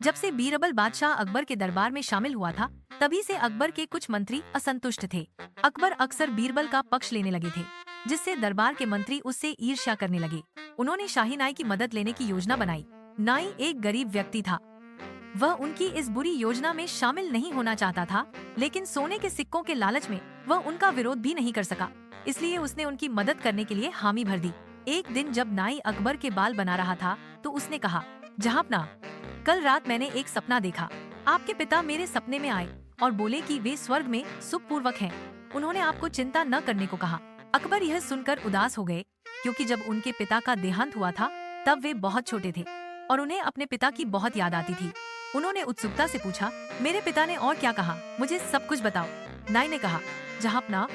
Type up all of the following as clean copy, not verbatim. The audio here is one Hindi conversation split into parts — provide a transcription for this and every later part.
जब से बीरबल बादशाह अकबर के दरबार में शामिल हुआ था, तभी से अकबर के कुछ मंत्री असंतुष्ट थे। अकबर अक्सर बीरबल का पक्ष लेने लगे थे, जिससे दरबार के मंत्री उससे ईर्ष्या करने लगे। उन्होंने शाही नाई की मदद लेने की योजना बनाई। नाई एक गरीब व्यक्ति था। वह उनकी इस बुरी योजना में शामिल नहीं होना चाहता था, लेकिन सोने के सिक्कों के लालच में वह उनका विरोध भी नहीं कर सका। इसलिए उसने उनकी मदद करने के लिए हामी भर दी। एक दिन जब नाई अकबर के बाल बना रहा था, तो उसने कहा, जहांपनाह, कल रात मैंने एक सपना देखा। आपके पिता मेरे सपने में आए और बोले कि वे स्वर्ग में सुखपूर्वक हैं। उन्होंने आपको चिंता न करने को कहा। अकबर यह सुनकर उदास हो गए, क्योंकि जब उनके पिता का देहांत हुआ था, तब वे बहुत छोटे थे और उन्हें अपने पिता की बहुत याद आती थी। उन्होंने उत्सुकता से पूछा, मेरे पिता ने और क्या कहा, मुझे सब कुछ बताओ। नाई ने कहा, जहांपनाह,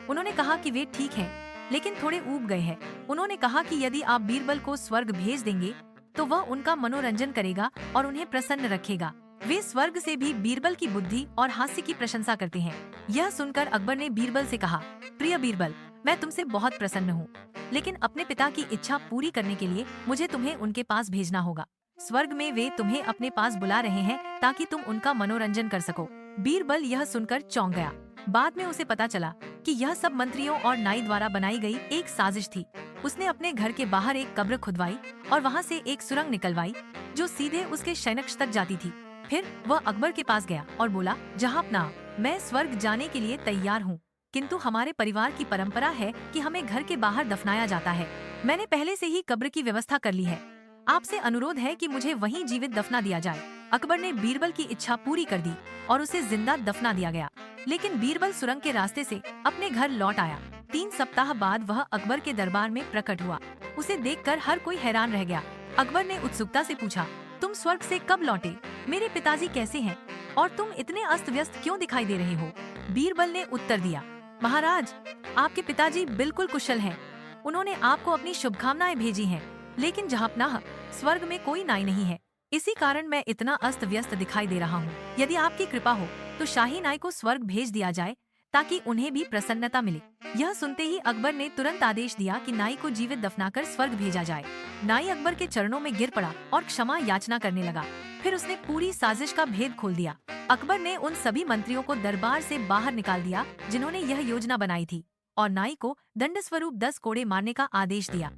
उन्होंने कहा कि वे ठीक हैं, लेकिन थोड़े ऊब गए हैं। उन्होंने कहा कि यदि आप बीरबल को स्वर्ग भेज देंगे, तो वह उनका मनोरंजन करेगा और उन्हें प्रसन्न रखेगा। वे स्वर्ग से भी बीरबल की बुद्धि और हास्य की प्रशंसा करते हैं। यह सुनकर अकबर ने बीरबल से कहा, प्रिय बीरबल, मैं तुमसे बहुत प्रसन्न हूँ, लेकिन अपने पिता की इच्छा पूरी करने के लिए मुझे तुम्हें उनके पास भेजना होगा। स्वर्ग में वे तुम्हें अपने पास बुला रहे हैं ताकि तुम उनका मनोरंजन कर सको। बीरबल यह सुनकर चौंक गया। बाद में उसे पता चला कि यह सब मंत्रियों और नाई द्वारा बनाई गई एक साजिश थी। उसने अपने घर के बाहर एक कब्र खुदवाई और वहाँ से एक सुरंग निकलवाई, जो सीधे उसके शयनकक्ष तक जाती थी। फिर वह अकबर के पास गया और बोला, जहांपनाह, मैं स्वर्ग जाने के लिए तैयार हूँ, किंतु हमारे परिवार की परंपरा है कि हमें घर के बाहर दफनाया जाता है। मैंने पहले से ही कब्र की व्यवस्था कर ली है। आपसे अनुरोध है कि मुझे वहीं जीवित दफना दिया जाए। अकबर ने बीरबल की इच्छा पूरी कर दी और उसे जिंदा दफना दिया गया। लेकिन बीरबल सुरंग के रास्ते से अपने घर लौट आया। 3 सप्ताह बाद वह अकबर के दरबार में प्रकट हुआ। उसे देखकर हर कोई हैरान रह गया। अकबर ने उत्सुकता से पूछा, तुम स्वर्ग से कब लौटे? मेरे पिताजी कैसे हैं? और तुम इतने अस्त व्यस्त क्यों दिखाई दे रहे हो? बीरबल ने उत्तर दिया, महाराज, आपके पिताजी बिल्कुल कुशल हैं। उन्होंने आपको अपनी शुभकामनाएं भेजी हैं, लेकिन जहांपनाह, स्वर्ग में कोई नाई नहीं है। इसी कारण मैं इतना अस्त व्यस्त दिखाई दे रहा हूँ। यदि आपकी कृपा हो तो शाही नाई को स्वर्ग भेज दिया जाए, ताकि उन्हें भी प्रसन्नता मिले। यह सुनते ही अकबर ने तुरंत आदेश दिया कि नाई को जीवित दफनाकर स्वर्ग भेजा जाए। नाई अकबर के चरणों में गिर पड़ा और क्षमा याचना करने लगा। फिर उसने पूरी साजिश का भेद खोल दिया। अकबर ने उन सभी मंत्रियों को दरबार से बाहर निकाल दिया जिन्होंने यह योजना बनाई थी, और नाई को दंड स्वरूप 10 कोड़े मारने का आदेश दिया।